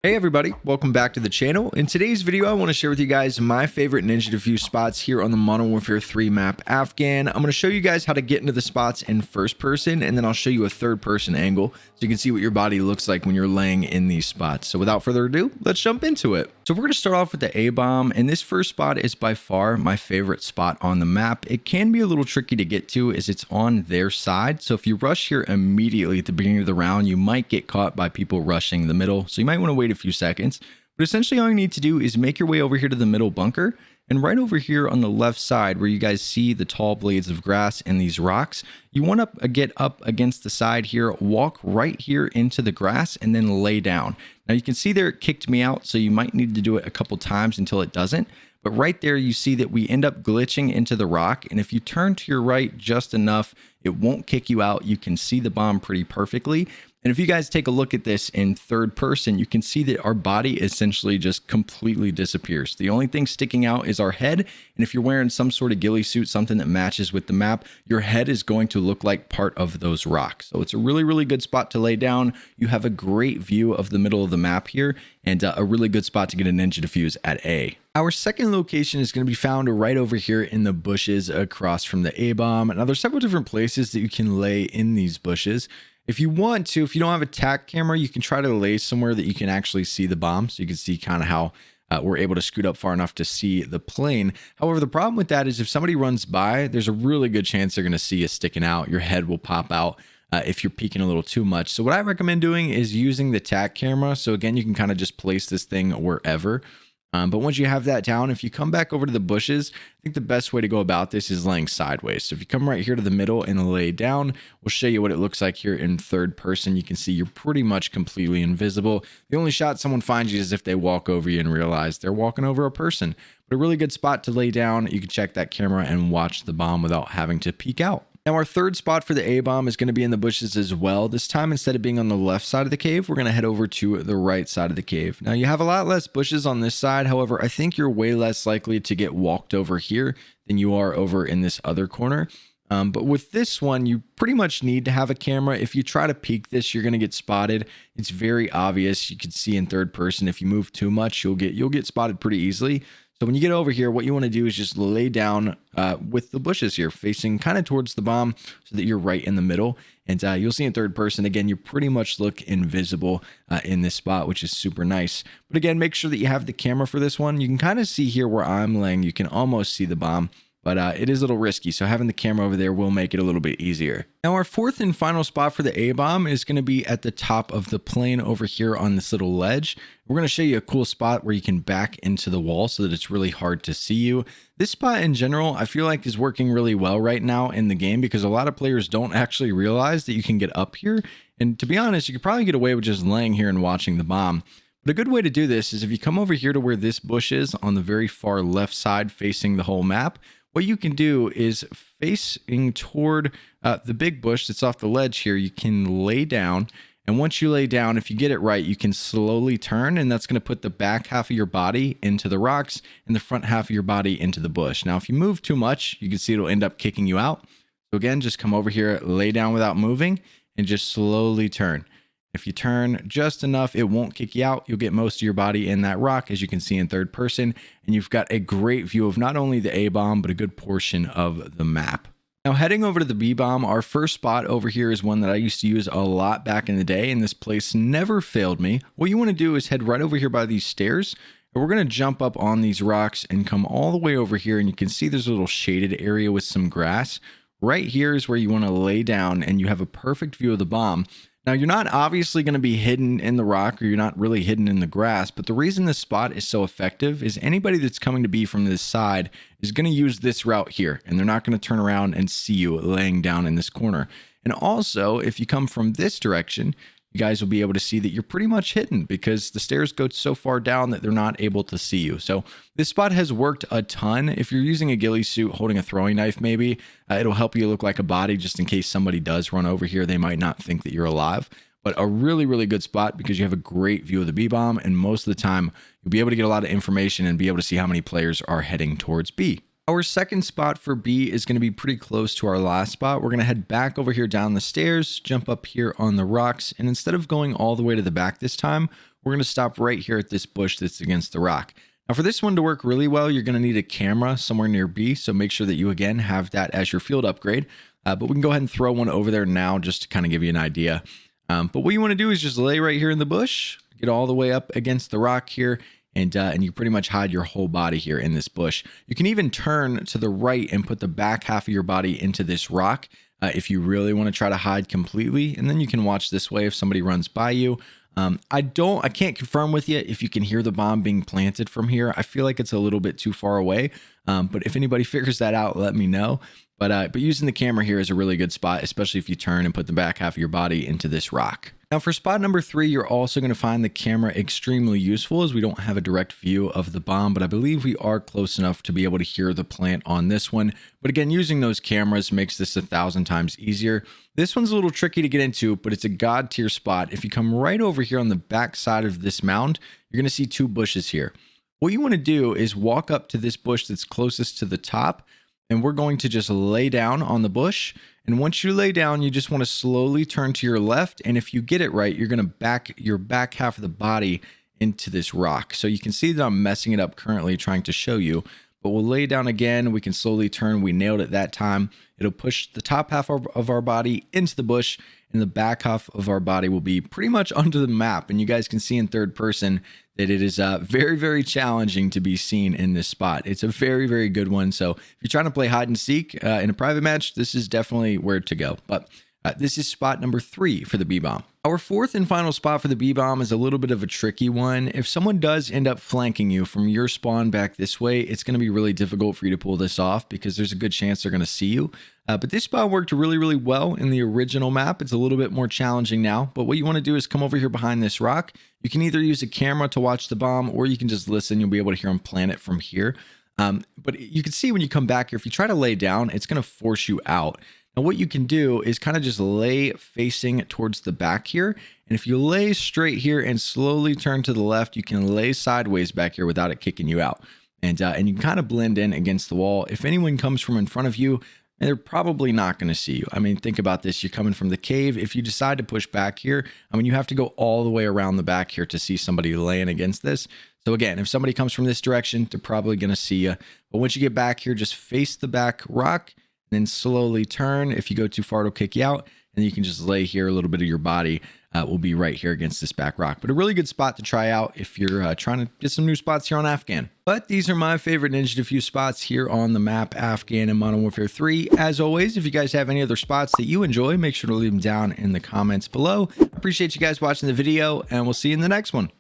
Hey everybody, welcome back to the channel. In today's video, I want to share with you guys my favorite Ninja Defuse spots here on the Modern Warfare 3 map, Afghan. I'm going to show you guys how to get into the spots in first person, and then I'll show you a third person angle so you can see what your body looks like when you're laying in these spots. So without further ado, let's jump into it. So we're going to start off with the A-bomb, and this first spot is by far my favorite spot on the map. It can be a little tricky to get to as it's on their side. So if you rush here immediately at the beginning of the round, you might get caught by people rushing the middle. So you might want to wait a few seconds, but essentially all you need to do is make your way over here to the middle bunker, and right over here on the left side where you guys see the tall blades of grass and these rocks, you want to get up against the side here, walk right here into the grass, and then lay down. Now you can see there it kicked me out, so you might need to do it a couple times until it doesn't. But right there you see that we end up glitching into the rock, and if you turn to your right just enough, it won't kick you out. You can see the bomb pretty perfectly. And if you guys take a look at this in third person, you can see that our body essentially just completely disappears. The only thing sticking out is our head. And if you're wearing some sort of ghillie suit, something that matches with the map, your head is going to look like part of those rocks. So it's a really, really good spot to lay down. You have a great view of the middle of the map here, and a really good spot to get a Ninja Defuse at A. Our second location is going to be found right over here in the bushes across from the A-bomb. Now there's several different places that you can lay in these bushes. If you want to, if you don't have a tack camera, you can try to lay somewhere that you can actually see the bomb. So you can see kind of how we're able to scoot up far enough to see the plane. However, the problem with that is if somebody runs by, there's a really good chance they're going to see you sticking out. Your head will pop out if you're peeking a little too much. So what I recommend doing is using the tack camera. So again, you can kind of just place this thing wherever. But once you have that down, if you come back over to the bushes, I think the best way to go about this is laying sideways. So if you come right here to the middle and lay down, we'll show you what it looks like here in third person. You can see you're pretty much completely invisible. The only shot someone finds you is if they walk over you and realize they're walking over a person. But a really good spot to lay down. You can check that camera and watch the bomb without having to peek out. Now our third spot for the A-bomb is going to be in the bushes as well. This time, instead of being on the left side of the cave, we're going to head over to the right side of the cave. Now you have a lot less bushes on this side. However, I think you're way less likely to get walked over here than you are over in this other corner. But with this one, you pretty much need to have a camera. If you try to peek this, you're going to get spotted. It's very obvious. You can see in third person, if you move too much, you'll get spotted pretty easily. So when you get over here, what you want to do is just lay down with the bushes here, facing kind of towards the bomb so that you're right in the middle. And you'll see in third person, again, you pretty much look invisible in this spot, which is super nice. But again, make sure that you have the camera for this one. You can kind of see here where I'm laying. You can almost see the bomb. But it is a little risky, so having the camera over there will make it a little bit easier. Now our fourth and final spot for the A-bomb is going to be at the top of the plane over here on this little ledge. We're going to show you a cool spot where you can back into the wall so that it's really hard to see you. This spot in general, I feel like is working really well right now in the game because a lot of players don't actually realize that you can get up here. And to be honest, you could probably get away with just laying here and watching the bomb. But a good way to do this is if you come over here to where this bush is on the very far left side facing the whole map, what you can do is facing toward the big bush that's off the ledge here, you can lay down. And once you lay down, if you get it right, you can slowly turn, and that's going to put the back half of your body into the rocks and the front half of your body into the bush. Now, if you move too much, you can see it'll end up kicking you out. So again, just come over here, lay down without moving, and just slowly turn. If you turn just enough, it won't kick you out. You'll get most of your body in that rock, as you can see in third person. And you've got a great view of not only the A-bomb, but a good portion of the map. Now heading over to the B-bomb, our first spot over here is one that I used to use a lot back in the day, and this place never failed me. What you want to do is head right over here by these stairs, and we're going to jump up on these rocks and come all the way over here, and you can see there's a little shaded area with some grass. Right here is where you want to lay down, and you have a perfect view of the bomb. Now, you're not obviously going to be hidden in the rock, or you're not really hidden in the grass, but the reason this spot is so effective is anybody that's coming to B from this side is going to use this route here, and they're not going to turn around and see you laying down in this corner. And also, if you come from this direction, you guys will be able to see that you're pretty much hidden because the stairs go so far down that they're not able to see you. So this spot has worked a ton. If you're using a ghillie suit holding a throwing knife, maybe it'll help you look like a body just in case somebody does run over here. They might not think that you're alive. But a really, really good spot because you have a great view of the B-bomb, and most of the time you'll be able to get a lot of information and be able to see how many players are heading towards B. Our second spot for B is going to be pretty close to our last spot. We're going to head back over here down the stairs, jump up here on the rocks, and instead of going all the way to the back this time, we're going to stop right here at this bush that's against the rock. Now for this one to work really well, you're going to need a camera somewhere near B. So make sure that you again have that as your field upgrade. But we can go ahead and throw one over there now just to kind of give you an idea. But what you want to do is just lay right here in the bush, get all the way up against the rock here, and you pretty much hide your whole body here in this bush. You can even turn to the right and put the back half of your body into this rock if you really want to try to hide completely. And then you can watch this way if somebody runs by you. I can't confirm with you if you can hear the bomb being planted from here. I feel like it's a little bit too far away. But if anybody figures that out, let me know. But using the camera here is a really good spot, especially if you turn and put the back half of your body into this rock. Now for spot number 3, you're also going to find the camera extremely useful as we don't have a direct view of the bomb, but I believe we are close enough to be able to hear the plant on this one. But again, using those cameras makes this 1,000 times easier. This one's a little tricky to get into, but it's a god tier spot. If you come right over here on the back side of this mound, you're going to see 2 bushes here. What you want to do is walk up to this bush that's closest to the top, and we're going to just lay down on the bush. And once you lay down, you just want to slowly turn to your left. And if you get it right, you're going to back your back half of the body into this rock. So you can see that I'm messing it up currently trying to show you, but we'll lay down again. We can slowly turn. We nailed it that time. It'll push the top half of our body into the bush, and the back half of our body will be pretty much under the map. And you guys can see in third person that it is very, very challenging to be seen in this spot. It's a very, very good one. So if you're trying to play hide and seek in a private match, this is definitely where to go. But this is spot number 3 for the B-bomb. Our 4th and final spot for the B-bomb is a little bit of a tricky one. If someone does end up flanking you from your spawn back this way, it's going to be really difficult for you to pull this off because there's a good chance they're going to see you. But this spot worked really, really well in the original map. It's a little bit more challenging now, but what you want to do is come over here behind this rock. You can either use a camera to watch the bomb, or you can just listen. You'll be able to hear them plant it from here. But you can see when you come back here, if you try to lay down, it's going to force you out. Now what you can do is kind of just lay facing towards the back here. And if you lay straight here and slowly turn to the left, you can lay sideways back here without it kicking you out. And you can kind of blend in against the wall. If anyone comes from in front of you, they're probably not going to see you. I mean, think about this. You're coming from the cave. If you decide to push back here, I mean, you have to go all the way around the back here to see somebody laying against this. So again, if somebody comes from this direction, they're probably going to see you. But once you get back here, just face the back rock, then slowly turn. If you go too far, it'll kick you out. And you can just lay here. A little bit of your body will be right here against this back rock. But a really good spot to try out if you're trying to get some new spots here on Afghan. But these are my favorite Ninja Defuse spots here on the map Afghan in Modern Warfare 3. As always, if you guys have any other spots that you enjoy, make sure to leave them down in the comments below. Appreciate you guys watching the video, and we'll see you in the next one.